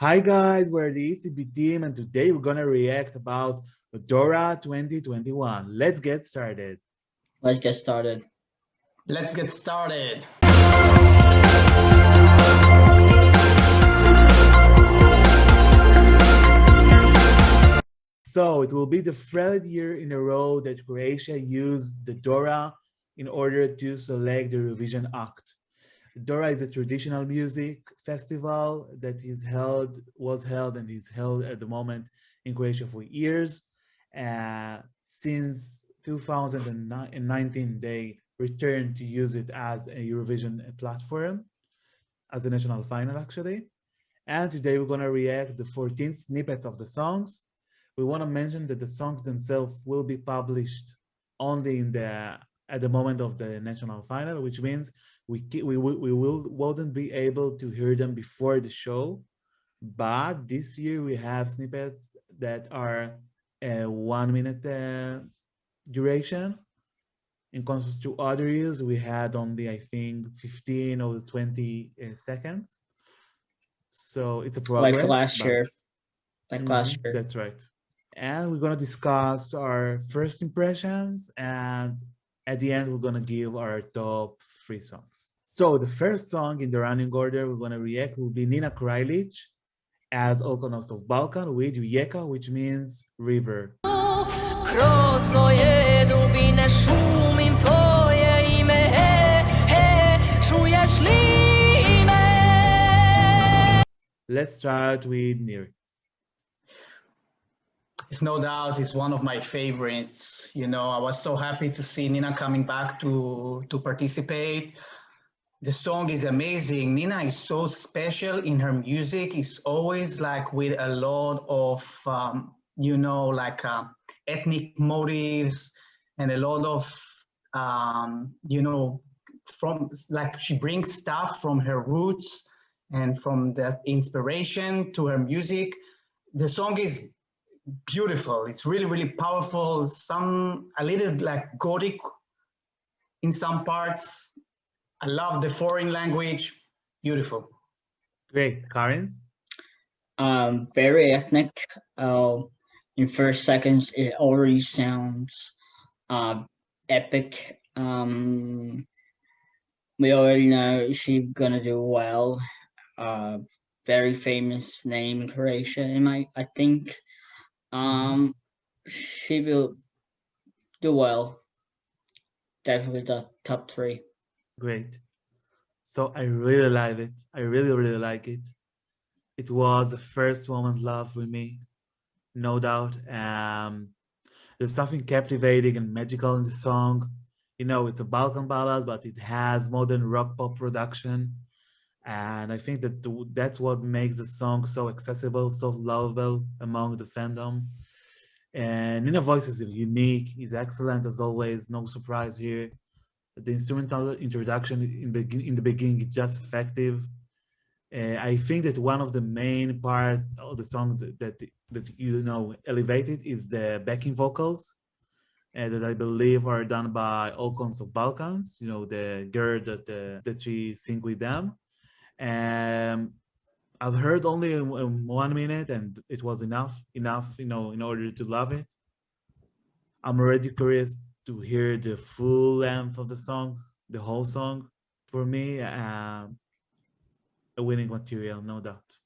Hi guys, we're the Escbeat team and today we're gonna react about Dora 2021. Let's get started. Let's get started. Let's get started. So it will be the third year in a row that Croatia used the Dora in order to select the Eurovision act. Dora is a traditional music festival that was held and is held at the moment in Croatia for years. Since 2019, they returned to use it as a Eurovision platform, as a national final actually. And today we're gonna react the 14 snippets of the songs. We wanna mention that the songs themselves will be published only at the moment of the national final, which means we wouldn't be able to hear them before the show. But this year we have snippets that are 1 minute duration. In contrast to other years, we had only, I think, 15 or 20 seconds. So it's a progress. Like last year. That's right. And we're gonna discuss our first impressions, and at the end, we're gonna give our top 3 songs. So the first song in the running order we're gonna react will be Nina Kreilich as Okolnost of Balkan with Rijeka, which means river. Let's start with Nir. It's no doubt, it's one of my favorites. You know, I was so happy to see Nina coming back to participate. The song is amazing. Nina is so special in her music. It's always like with a lot of, you know, like ethnic motives and a lot of, you know, from like she brings stuff from her roots and from that inspiration to her music. The song is beautiful. It's really, really powerful. A little like Gothic in some parts. I love the foreign language. Beautiful. Great. Karen's? Very ethnic. In first seconds, it already sounds epic. We already know she's gonna do well. Very famous name in Croatia, I think. She will do well. Definitely the top 3. Great. So I really like it. I really like it. It was the first moment love with me, no doubt. There's something captivating and magical in the song. You know, it's a Balkan ballad, but it has modern rock pop production. And I think that that's what makes the song so accessible, so lovable among the fandom. And Nina's voice is unique, is excellent as always, no surprise here. The instrumental introduction in the beginning is just effective. I think that one of the main parts of the song that you know elevated is the backing vocals that I believe are done by Okolnost of Balkans. You know, the girl that she sings with them. I've heard only in 1 minute, and it was enough, you know, in order to love it. I'm already curious to hear the full length of the songs, the whole song. For me, a winning material, no doubt.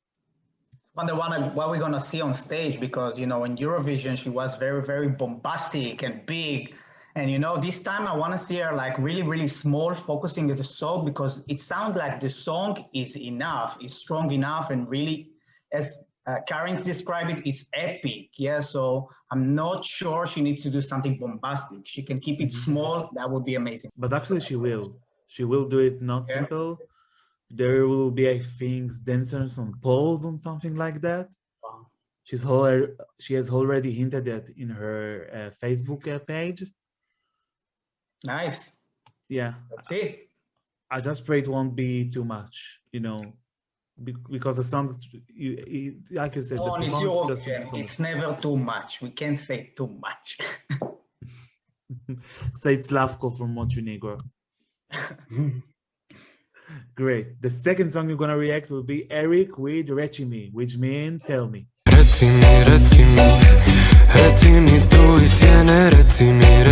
Wonder what we're gonna see on stage, because you know in Eurovision she was very, very bombastic and big. And you know, this time I want to see her like really, really small, focusing on the song, because it sounds like the song is enough, is strong enough, and really, as Karen's described it, it's epic. Yeah, so I'm not sure she needs to do something bombastic. She can keep it small. That would be amazing. But actually, she will. She will do it not simple. There will be, I think, dancers on poles or something like that. Wow. She has already hinted that in her Facebook page. Nice. Yeah. Let's see. I just pray it won't be too much, you know, because the song, like you said, Oh, the Eurovision, it's never too much. We can't say too much. Say Slavko from Montenegro. Great. The second song you're gonna react will be Eric with Reci mi, which means tell me. Reci mi tu iz sjene, reci mi,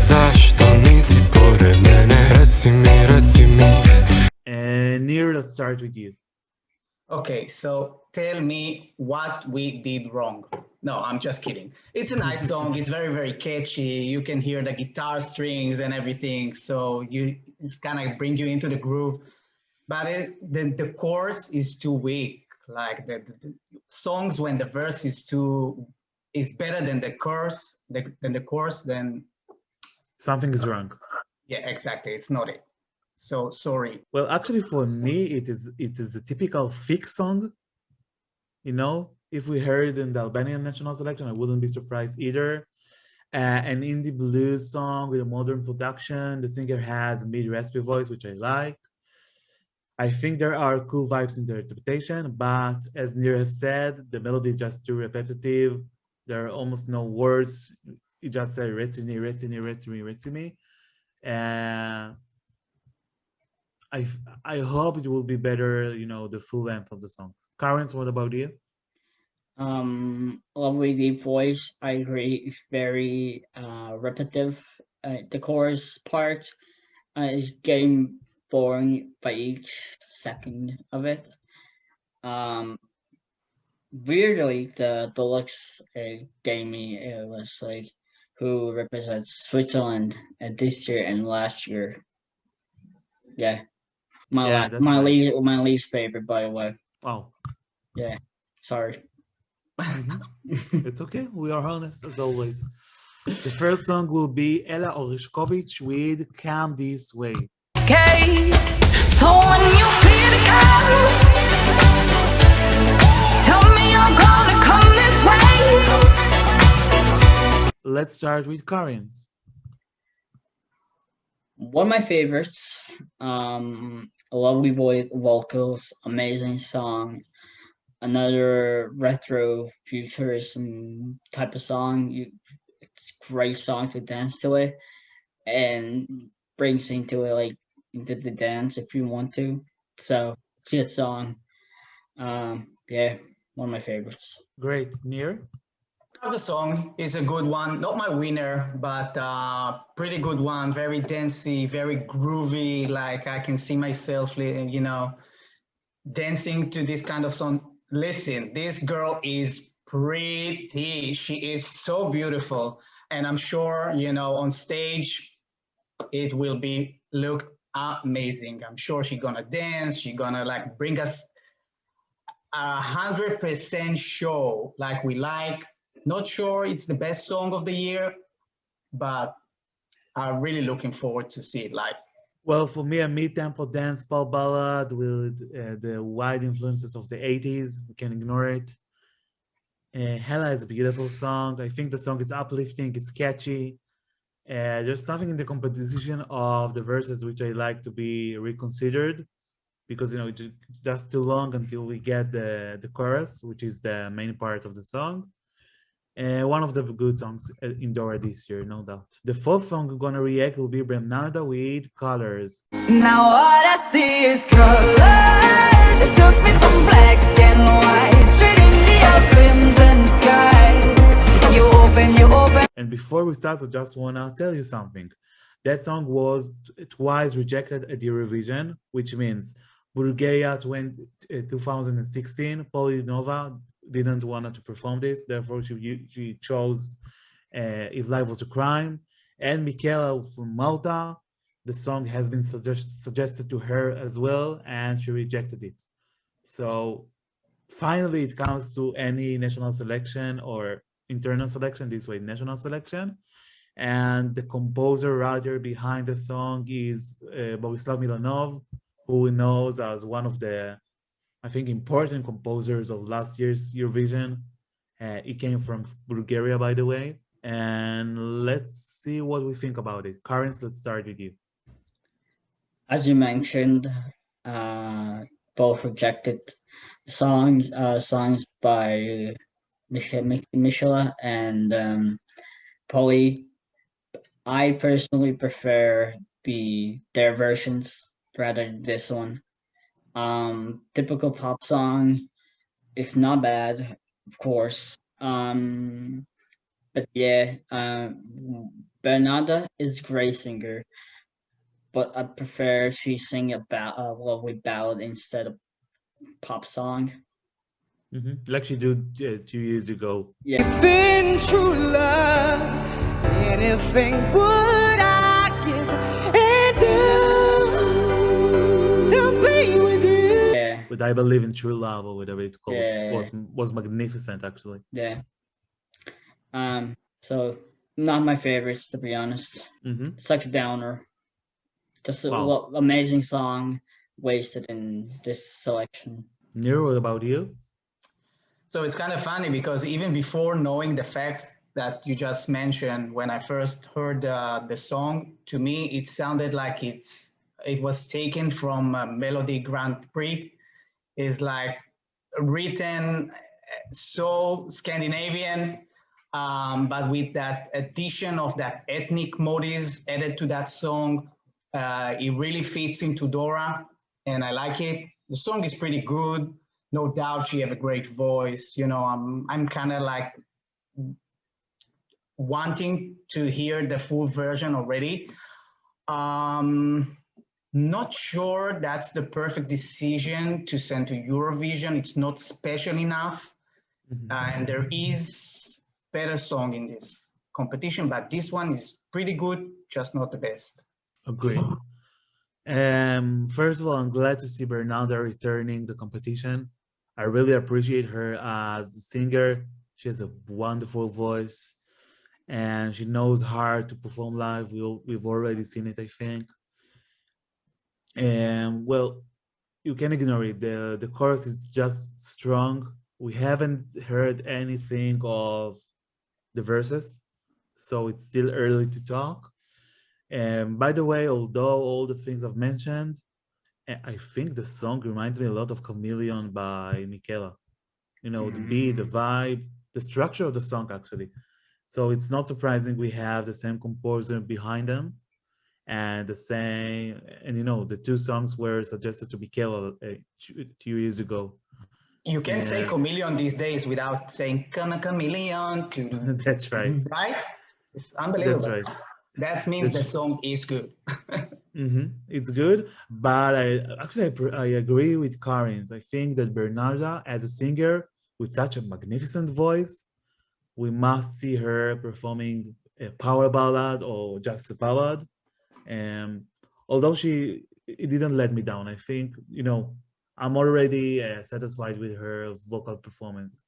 zašto nisi pored mene, reci mi. And Nir, let's start with you. Okay, so tell me what we did wrong. No, I'm just kidding. It's a nice song. It's very, very catchy. You can hear the guitar strings and everything. So it's kind of bring you into the groove. But the chorus is too weak. Like the songs when the verse is better than the chorus, then Something is wrong. yeah, exactly. It's not it. So sorry. Well, actually, for me, it is a typical fix song. You know, if we heard in the Albanian national selection, I wouldn't be surprised either. An indie blues song with a modern production. The singer has a mid-raspy voice, which I like. I think there are cool vibes in the interpretation, but as Nir have said, the melody is just too repetitive. There are almost no words. You just say "Reci mi, reci mi, reci mi, reci mi." I hope it will be better, you know, the full length of the song. Karens, what about you? Lovely deep voice. I agree. It's very repetitive. The chorus part is getting boring by each second of it. Weirdly, the deluxe gave me was like who represents Switzerland this year and last year. Yeah, my least favorite, by the way. Wow. Yeah, sorry. It's okay. We are honest as always. The first song will be Ella Orešković with "Come This Way." So when you feel it come, tell me you're gonna come this way. Let's start with Karens. One of my favorites. Lovely vocals, amazing song. Another retro futurism type of song. It's a great song to dance to it, and brings into it like into the dance if you want to. So good song. Yeah, one of my favorites. Great. Nir? The song is a good one. Not my winner, but pretty good one. Very dancey, very groovy. Like I can see myself, you know, dancing to this kind of song. Listen, this girl is pretty. She is so beautiful. And I'm sure, you know, on stage, it will be look amazing. I'm sure she's gonna dance. She's gonna like bring us 100% show like we like. Not sure it's the best song of the year, but I'm really looking forward to see it live. Well, for me, a mid-tempo dance pop ballad with the wide influences of the 80s. We can ignore it. Hella is a beautiful song. I think the song is uplifting, it's catchy. There's something in the composition of the verses which I like to be reconsidered because, you know, it's just too long until we get the chorus, which is the main part of the song. One of the good songs in Dora this year, no doubt. The fourth song we're gonna react will be BERNARDA with Colors. Now all I see is colors. It took me from black and white straight into your crimson skies. You open. And before we start, I just wanna tell you something. That song was twice rejected at Eurovision, which means Bulgaria 2016, Polinova didn't want to perform this, therefore she chose If Life Was a Crime. And Michaela from Malta, the song has been suggested to her as well, and she rejected it. So finally it comes to any national selection or internal selection, this way national selection. And the composer writer behind the song is Borislav Milanov, who we know as one of the, I think, important composers of last year's Eurovision. He came from Bulgaria, by the way. And let's see what we think about it. Karens, let's start with you. As you mentioned, both rejected songs by Michaela and Polly. I personally prefer their versions rather this one. Typical pop song. It's not bad, of course. But yeah, Bernarda is a great singer, but I prefer she sing about a lovely ballad instead of pop song. Like she did 2 years ago. Yeah, In true love, anything would I give and do to be with you. yeah, But I believe in true love, or whatever it's called, Yeah. was magnificent actually. yeah. So not my favorites, to be honest. Sucks downer. Just a Wow. amazing song wasted in this selection. Nero, what about you? So it's kind of funny because even before knowing the facts that you just mentioned, when I first heard the song, to me it sounded like it was taken from Melody Grand Prix. It's like written so Scandinavian, but with that addition of that ethnic motives added to that song, it really fits into Dora, and I like it. The song is pretty good. No doubt she have a great voice. You know, I'm kind of like wanting to hear the full version already. Not sure that's the perfect decision to send to Eurovision. It's not special enough. And there is better song in this competition, but this one is pretty good, just not the best. Agree. First of all, I'm glad to see Bernarda returning the competition. I really appreciate her as a singer. She has a wonderful voice, and she knows how to perform live. We've already seen it, I think. And well, you can ignore it. The chorus is just strong. We haven't heard anything of the verses, so it's still early to talk. And by the way, although all the things I've mentioned, I think the song reminds me a lot of Chameleon by Michela. You know, the beat, the vibe, the structure of the song, actually. So it's not surprising we have the same composer behind them, and the same, and you know, the two songs were suggested to Michela 2 years ago. You can say Yeah. chameleon these days without saying come a chameleon, That's right. right? It's unbelievable. That's right. That means the song is good. It's good, but I agree with Karin. I think that Bernarda, as a singer with such a magnificent voice, we must see her performing a power ballad or just a ballad. And although it didn't let me down, I think, you know, I'm already satisfied with her vocal performance,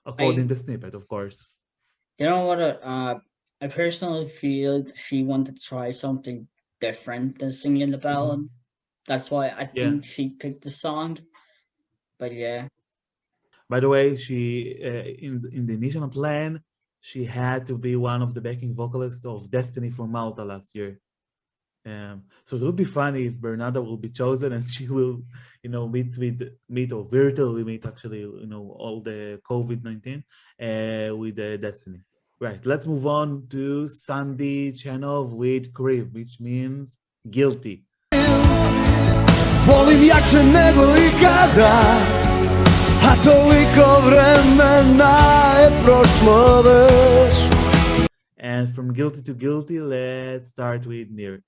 according to the snippet, of course. You know what? I personally feel she wanted to try something different than singing the ballad. That's why I think she picked the song. But yeah. By the way, she in the initial plan, she had to be one of the backing vocalists of Destiny from Malta last year. So it would be funny if Bernarda will be chosen and she will, you know, meet or virtually meet, actually, you know, all the COVID-19 with Destiny. Right, let's move on to Sandy Cenov with Kriv, which means guilty. Volim jače nego ikada, a toliko vremena je prošlo već. And from guilty to guilty, let's start with Nir.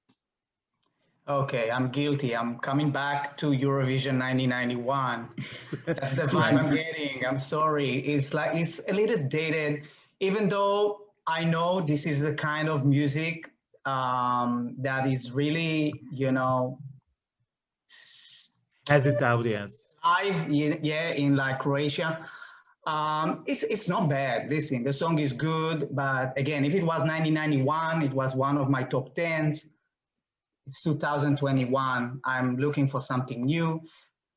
Okay, I'm guilty. I'm coming back to Eurovision 1991. That's the vibe I'm getting. I'm sorry. It's like, it's a little dated, even though I know this is a kind of music that is really, you know, Has its audience. In like Croatia. It's not bad. Listen, the song is good, but again, if it was 1991, it was one of my top 10s. It's 2021. I'm looking for something new.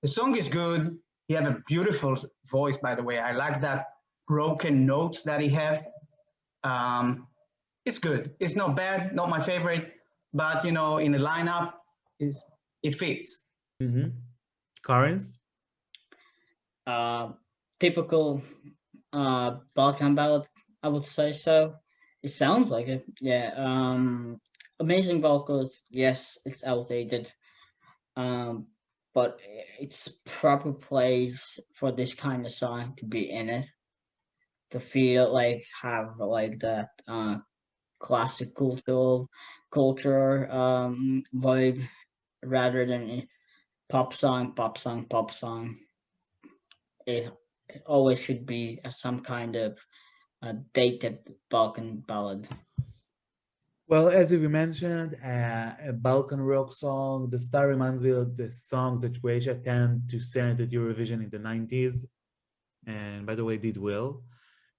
The song is good. He have a beautiful voice, by the way. I like that broken notes that he have. It's good. It's not bad. Not my favorite, but you know, in the lineup, it fits. Karen's? Typical Balkan ballad, I would say so. It sounds like it. Yeah. Amazing vocals. Yes, it's outdated. but it's proper place for this kind of song to be in it, to feel like have like that classic culture vibe rather than pop song, pop song, pop song. It always should be some kind of a dated Balkan ballad. Well, as you mentioned, a Balkan rock song, the style reminds me of the songs that Croatia tend to send at Eurovision in the 90s. And by the way, did well.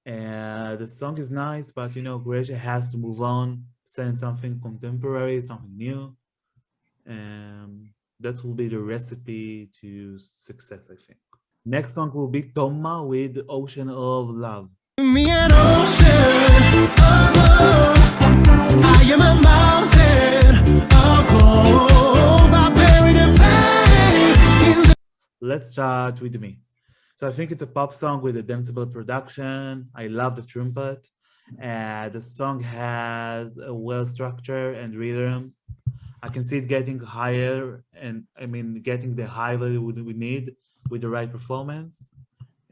The song is nice, but you know, Croatia has to move on, send something contemporary, something new. That will be the recipe to success, I think. Next song will be Toma with Ocean of Love. Me an ocean of love. I am a mountain of hope. I bury the pain in the... Let's start with me. So I think it's a pop song with a danceable production. I love the trumpet. The song has a well structure and rhythm. I can see it getting higher, and I mean getting the high value we need with the right performance.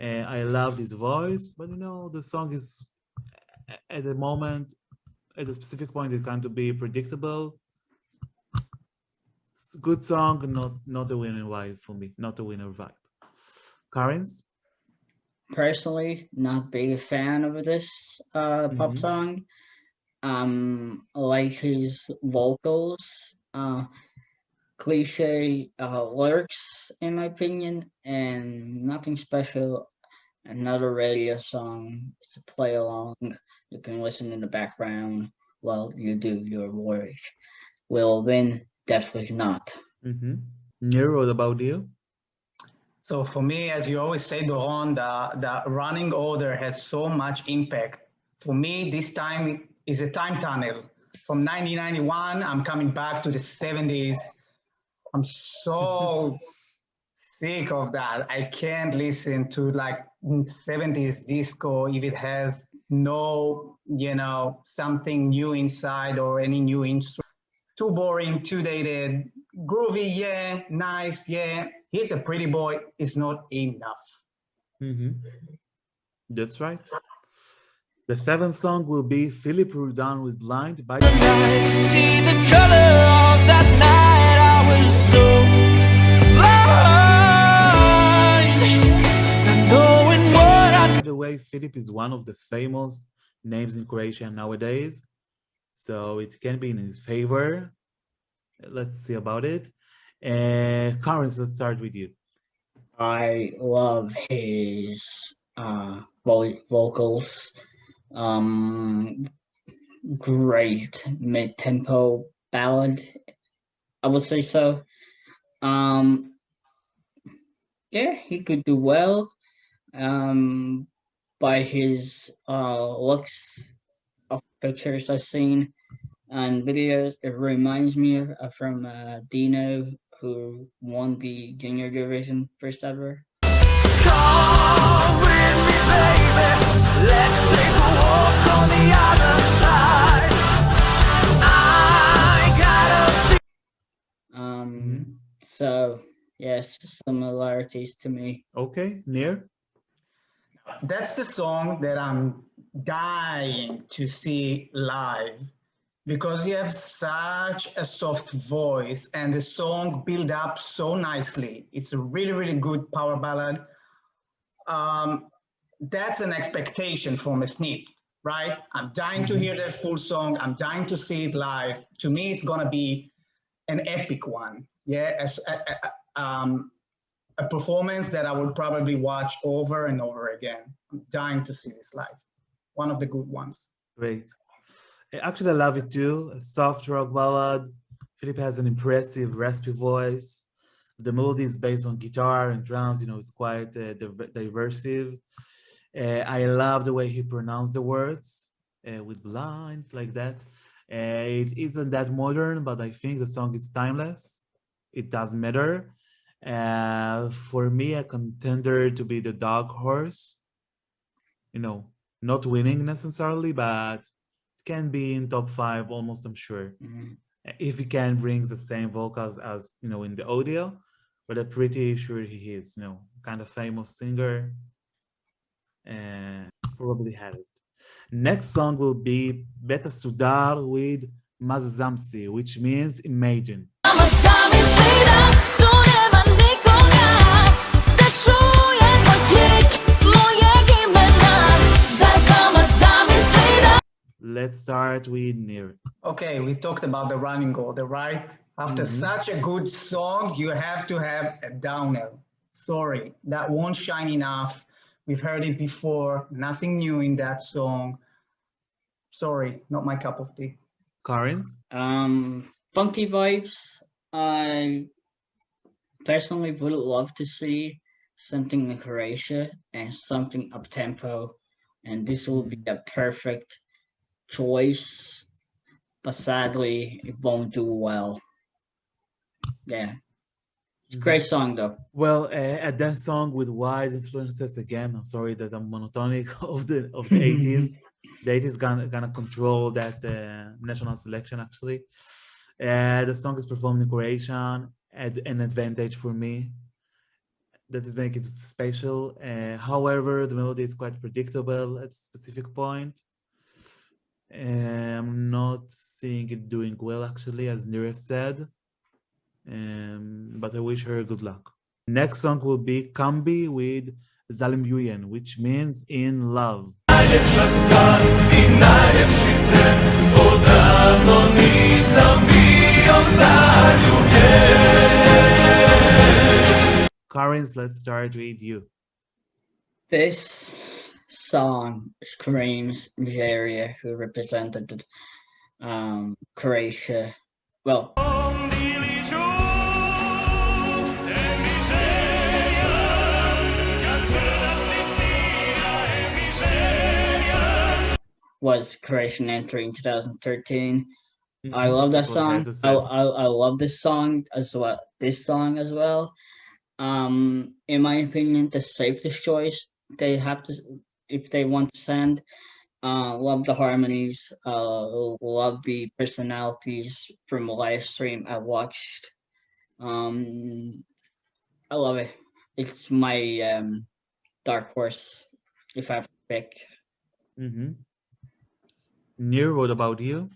I love his voice, but you know, the song is at the moment, at a specific point, it kind of be predictable. It's a good song, not a winner vibe for me, not a winner vibe. Karen's? Personally, not big a fan of this pop song. I like his vocals, cliche lyrics, in my opinion, and nothing special. Another radio song. It's a play along. You can listen in the background while you do your work. Will win? Definitely not. Nero, what about you? So for me, as you always say, Doron, the running order has so much impact. For me, this time is a time tunnel. From 1991, I'm coming back to the 70s. I'm so sick of that. I can't listen to like 70s disco if it has no, you know, something new inside or any new instrument. Too boring, too dated. Groovy, yeah, nice, yeah. He's a pretty boy, it's not enough. That's right. The seventh song will be Philippe Rudan-Blind by To see the color of that night, I was so blind. And knowing what I... By the way, Philip is one of the famous names in Croatia nowadays, so it can be in his favor. Let's see about it. Karen, let's start with you. I love his vocals. Great mid-tempo ballad, I would say so. Yeah, he could do well. By his looks of pictures I've seen and videos, it reminds me from Dino, who won the junior division first ever. Come with me, baby. Let's take a walk on the other side. I gotta... So yes, similarities to me. Okay, Nir? That's the song that I'm dying to see live because you have such a soft voice and the song build up so nicely. It's a really, really good power ballad. That's an expectation from a snip, right? I'm dying to hear that full song. I'm dying to see it live. To me, it's gonna be an epic one. Yeah, a performance that I would probably watch over and over again. I'm dying to see this live. One of the good ones. Great. Actually, I love it too. A soft rock ballad. Philip has an impressive raspy voice. The melody is based on guitar and drums. You know, it's quite diversive. I love the way he pronounced the words with blind like that. It isn't that modern, but I think the song is timeless. It doesn't matter. For me, a contender to be the dark horse. You know, not winning necessarily, but it can be in top 5 almost, I'm sure. if he can bring the same vocals as in the audio, but I'm pretty sure he is kind of famous singer and probably had it. Next song will be Beta Sudar with Zamisli, which means imagine. Let's start with Nir. Okay, we talked about the running order, right? After such a good song, you have to have a downer. Sorry, that won't shine enough. We've heard it before. Nothing new in that song. Sorry, not my cup of tea. Karin's? Funky vibes. I personally would love to see something in Croatia and something up tempo, and this will be a perfect choice. But sadly, it won't do well. Yeah, it's a great song though. Well, a dance song with wide influences again. I'm sorry that I'm monotonic of the 80s. The 80s gonna control that national selection actually. The song is performed in Croatian at an advantage for me. That is making it special. However, the melody is quite predictable at a specific point. I'm not seeing it doing well actually, as Nirev said. But I wish her good luck. Next song will be Kambi with Zalim Yuyen, which means in love. Karin's, let's start with you. This song screams Nigeria, who represented Croatia. Well, was Croatian entry in 2013. I love that song. I love this song as well. In my opinion, the safest choice they have to, if they want to send. Love the harmonies. Love the personalities from a live stream I watched. I love it. It's my dark horse if I have to pick. Nir, what about you?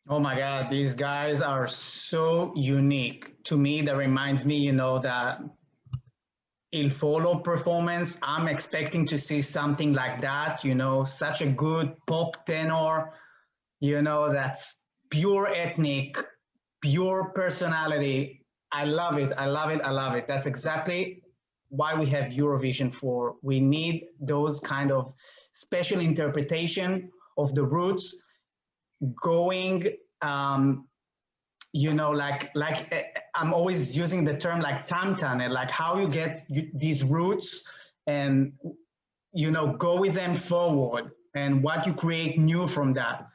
Oh my God, these guys are so unique. To me, that reminds me, that Il Folo performance, I'm expecting to see something like that, such a good pop tenor, that's pure ethnic, pure personality. I love it. I love it. I love it. That's exactly why we have Eurovision for. We need those kind of special interpretation of the roots going, like I'm always using the term like tamtane, like how you get these roots and, go with them forward and what you create new from that.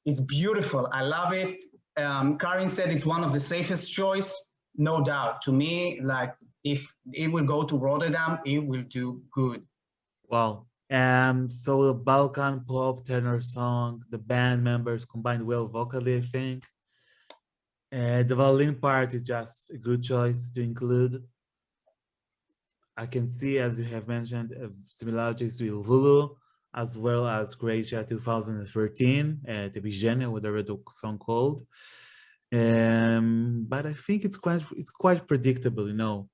It's beautiful. I love it. Karin said it's one of the safest choice, no doubt. To me, like if it will go to Rotterdam, it will do good. Wow. So the Balkan pop tenor song, the band members combined well vocally, I think. The violin part is just a good choice to include. I can see, as you have mentioned, similarities with Vulu, as well as Croatia 2013, the Bijene, whatever the song called. But I think it's quite predictable,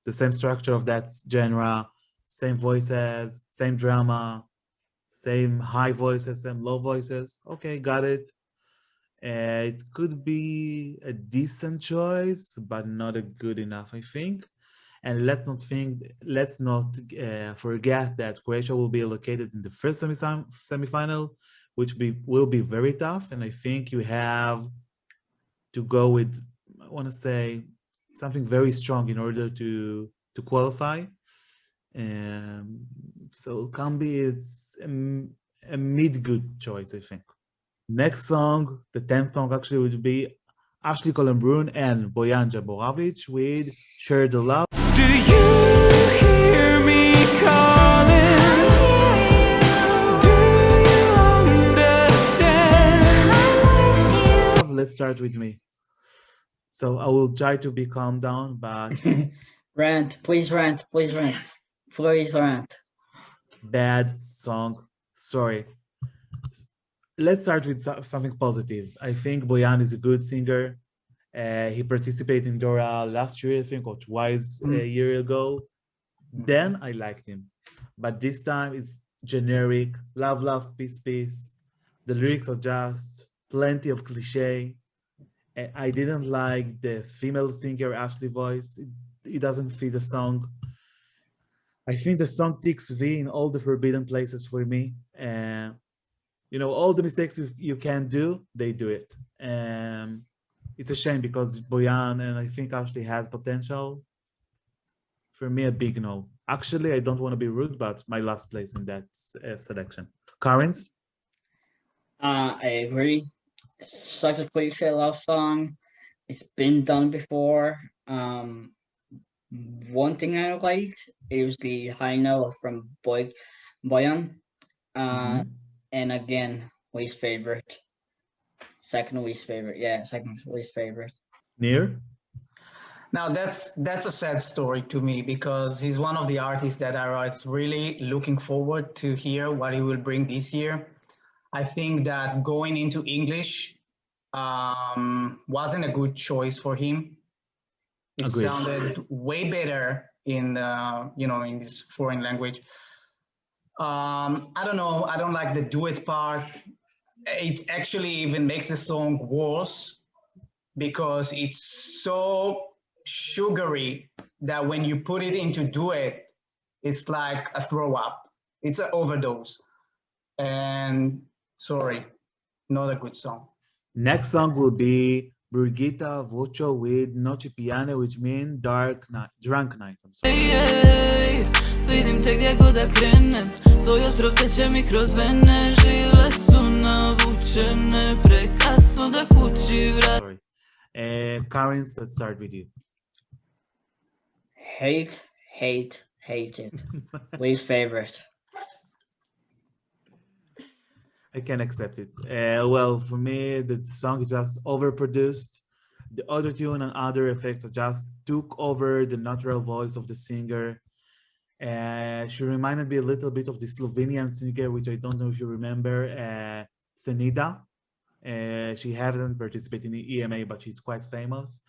the same structure of that genre, same voices, same drama, same high voices, same low voices. Okay, got it. It could be a decent choice, but not a good enough, I think. And let's not forget that Croatia will be located in the first semifinal, which will be very tough. And I think you have to go with, I want to say, something very strong in order to qualify. So Kambi is a mid-good choice, I think. Next song, the 10th song actually would be Ashley Colburn and Bojan Jambrošić with Share the Love. Do you hear me calling? Do you understand? Let's start with me. So I will try to be calm down, but Rant, please rant, please rant, please rant. bad song. Sorry. Let's start with something positive. I think Boyan is a good singer. He participated in Dora last year, I think, or twice a year ago. Then I liked him. But this time it's generic, love, love, peace, peace. The lyrics are just plenty of cliche. I didn't like the female singer Ashley voice. It doesn't fit the song. I think the song ticks V in all the forbidden places for me. You know, all the mistakes you can do, they do it. It's a shame because Boyan and I think Ashley has potential. For me, a big no. Actually, I don't want to be rude, but my last place in that selection. Karens? I agree. Such a cliche love song. It's been done before. One thing I liked is the high note from Boyan. And again, least favorite. Second least favorite. Yeah, second least favorite. Nir? Now that's a sad story to me because he's one of the artists that I was really looking forward to hear what he will bring this year. I think that going into English wasn't a good choice for him. It Agreed. sounded way better in in this foreign language. I don't know. I don't like the duet part. It actually even makes the song worse because it's so sugary that when you put it into duet, it's like a throw up. It's an overdose. And sorry, not a good song. Next song will be Brigitta Vocho with Noche Pijane, which means drunk nights. I'm sorry. Vidim te gdje god da krenem, tvoj otrov teče mi kroz vene, žile su navučene, prekasno da kući vrat. Sorry. Karens, let's start with you. Hate it. Least favorite. I can accept it. Well, for me, the song is just overproduced. The auto-tune and other effects just took over the natural voice of the singer. She reminded me a little bit of the Slovenian singer, which I don't know if you remember, Senida. She hasn't participated in the EMA, but she's quite famous.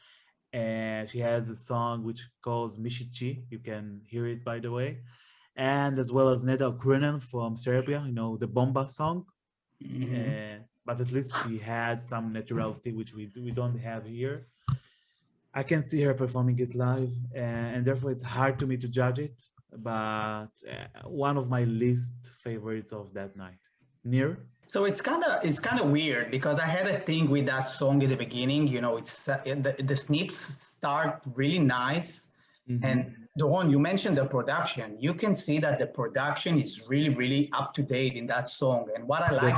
She has a song which calls Mišići. You can hear it, by the way. And as well as Neda Okrunen from Serbia, you know, the Bomba song. But at least she had some naturality, which we don't have here. I can see her performing it live, and therefore it's hard to me to judge it. But one of my least favorites of that night. Nir? So it's kind of weird because I had a thing with that song in the beginning. You know, it's the snips start really nice, and Doron, you mentioned the production. You can see that the production is really, really up to date in that song. And what I like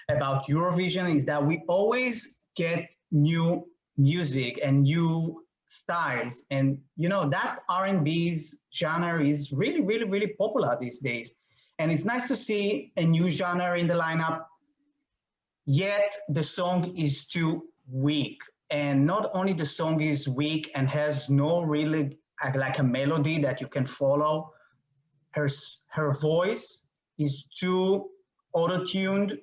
about Eurovision is that we always get new music and new styles, and you know that R&B's genre is really, really, really popular these days. And it's nice to see a new genre in the lineup, yet the song is too weak. And not only the song is weak and has no really like a melody that you can follow, her voice is too auto-tuned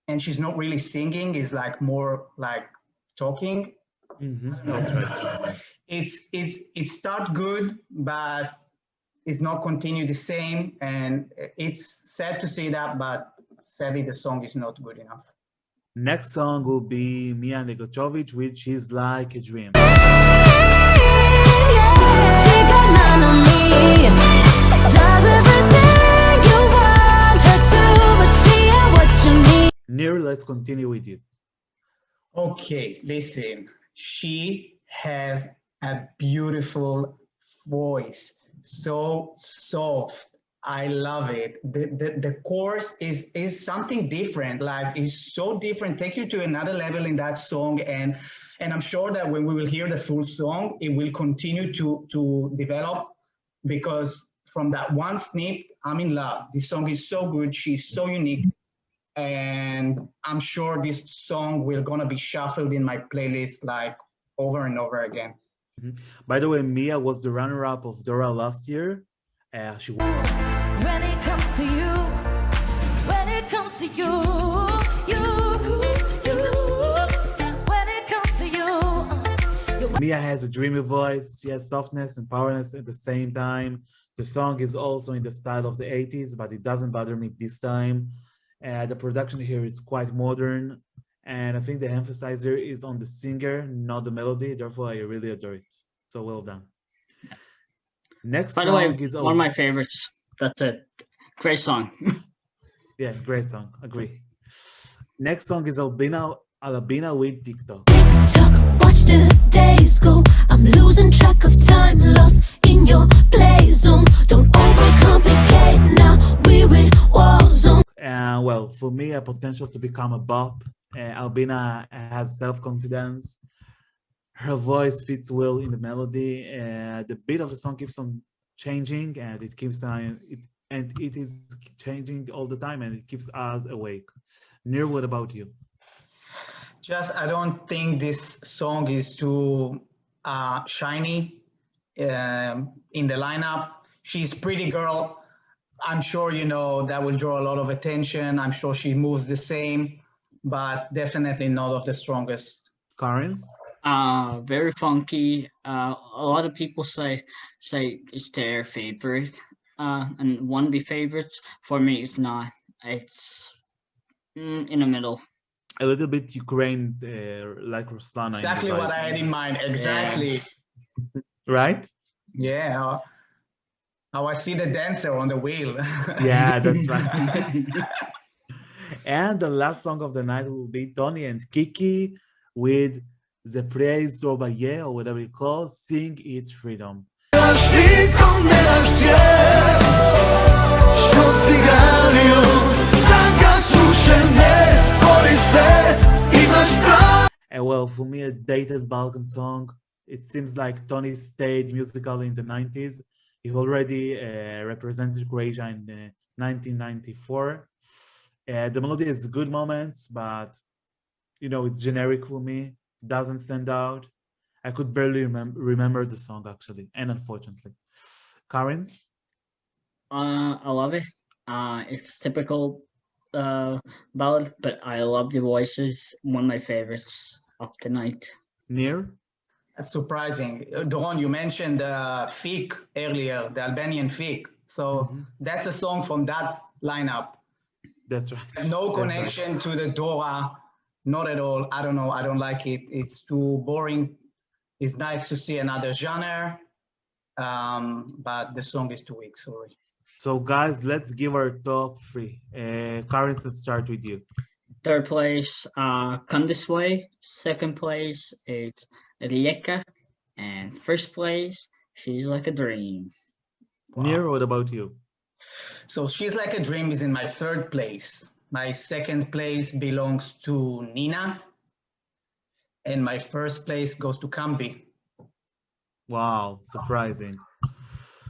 and she's not really singing, it's like more like talking. It start good, but it's not continue the same, and it's sad to see that, but sadly the song is not good enough. Next song will be Mia Negotovic, which is like a dream. She got none on me, does everything you want her to, but she ain't what you need. Nir, let's continue with you. Okay, listen, she has a beautiful voice, so soft. I love it. The chorus is something different, like it's so different, take you to another level in that song, and I'm sure that when we will hear the full song, it will continue to develop, because from that one snip, I'm in love. This song is so good, she's so unique, and I'm sure this song will gonna be shuffled in my playlist like over and over again. By the way, Mia was the runner-up of Dora last year. She won. When it comes to you, when it comes to you, when it comes to you. Mia has a dreamy voice. She has softness and powerness at the same time. The song is also in the style of the 80s, but it doesn't bother me this time. The production here is quite modern, and I think the emphasizer is on the singer, not the melody. Therefore, I really adore it. So well done. Next By the way, song is one of my favorites. That's it. Great song. Yeah, great song. Agree. Next song is Albina with TikTok. TikTok, watch the days go. I'm losing track of time, lost in your play zone. Don't overcomplicate now. We're in war zone. Well, for me, a potential to become a bop. Albina has self-confidence. Her voice fits well in the melody. The beat of the song keeps on changing, and it is changing all the time, and it keeps us awake. Nir, what about you? Just, I don't think this song is too shiny in the lineup. She's pretty girl. I'm sure, you know, that will draw a lot of attention. I'm sure she moves the same, but definitely not of the strongest. Karens? Very funky. A lot of people say it's their favorite, and one of the favorites. For me, it's not. It's in the middle. A little bit Ukraine, like Ruslana. Exactly what I had in mind. Exactly. Right? Yeah. How I see the dancer on the wheel. Yeah, that's right. And the last song of the night will be Tony and Kiki with The Praise Robaye, or whatever you call, Sing Its Freedom. And well, for me, a dated Balkan song. It seems like Tony stayed musical in the 90s. He already represented Croatia in 1994. The melody has good moments, but you know, it's generic for me. Doesn't stand out. I could barely remember the song actually, and unfortunately. Karens? I love it. It's typical ballad, but I love the voices. One of my favorites of the night. Nir? That's surprising. Doron, you mentioned Fik earlier, the Albanian Fik. So that's a song from that lineup. That's right. No That's connection right. to the Dora, not at all. I don't know. I don't like it. It's too boring. It's nice to see another genre, but the song is too weak. Sorry. So guys, let's give our top three. Karens, let's start with you. Third place, Come This Way. Second place is Rijeka, and first place, She's Like a Dream. Wow. Nir, what about you? So She's Like a Dream is in my third place. My second place belongs to Nina, and my first place goes to Kambi. Wow, surprising.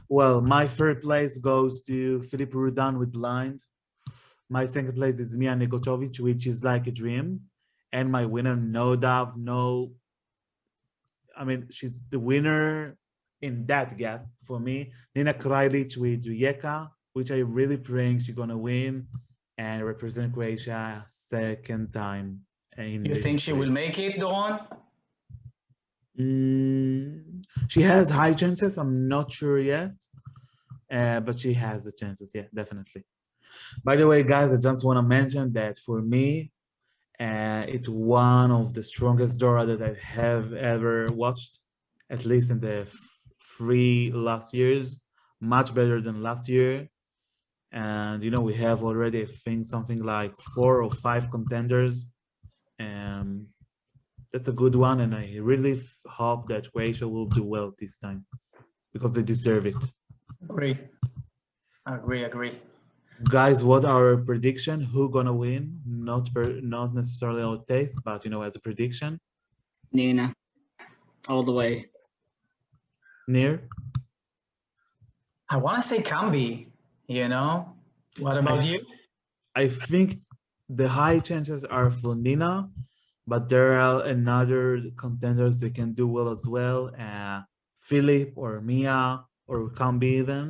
Well, my third place goes to PHILIPPE Rudan with Blind. My second place is Mia Negovetić, which is Like a Dream. And my winner, no doubt, I mean, she's the winner in that gap for me. Nina Kreilich with Rijeka, which I really praying she's gonna win and represent Croatia second time. You think she will make it, Doron? She has high chances. I'm not sure yet, but she has the chances. Yeah, definitely. By the way, guys, I just want to mention that for me, it's one of the strongest Dora that I have ever watched, at least in the 3 last years. Much better than last year. And you know, we have already, I think, something like 4 or 5 contenders. That's a good one, and I really hope that Croatia will do well this time because they deserve it. Agree. Guys, what our prediction? Who gonna win? Not necessarily our taste, but you know, as a prediction. Nina, all the way. Nir? I want to say Kambi, you know? What about you? I think the high chances are for Nina, but there are another contenders that can do well as well. PHILIPPE or Mia or Kambi even.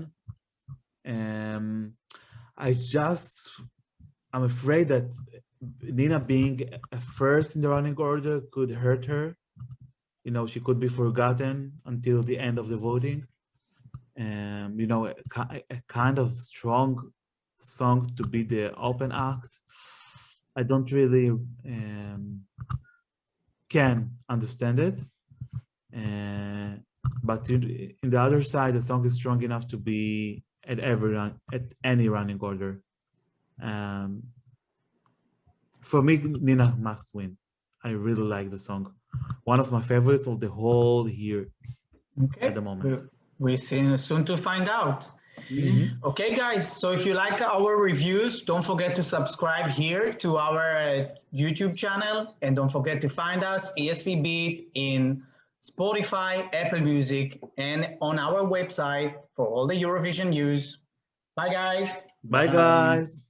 I'm afraid that Nina being a first in the running order could hurt her. You know, she could be forgotten until the end of the voting. You know, a kind of strong song to be the open act. I don't really can understand it. But in the other side, the song is strong enough to be at any running order. For me, Nina must win. I really like the song. One of my favorites of the whole year at the moment. We're soon to find out. Okay, guys, so if you like our reviews, don't forget to subscribe here to our YouTube channel, and don't forget to find us, Escbeat, in Spotify, Apple Music, and on our website for all the Eurovision news. Bye, guys. Bye, guys.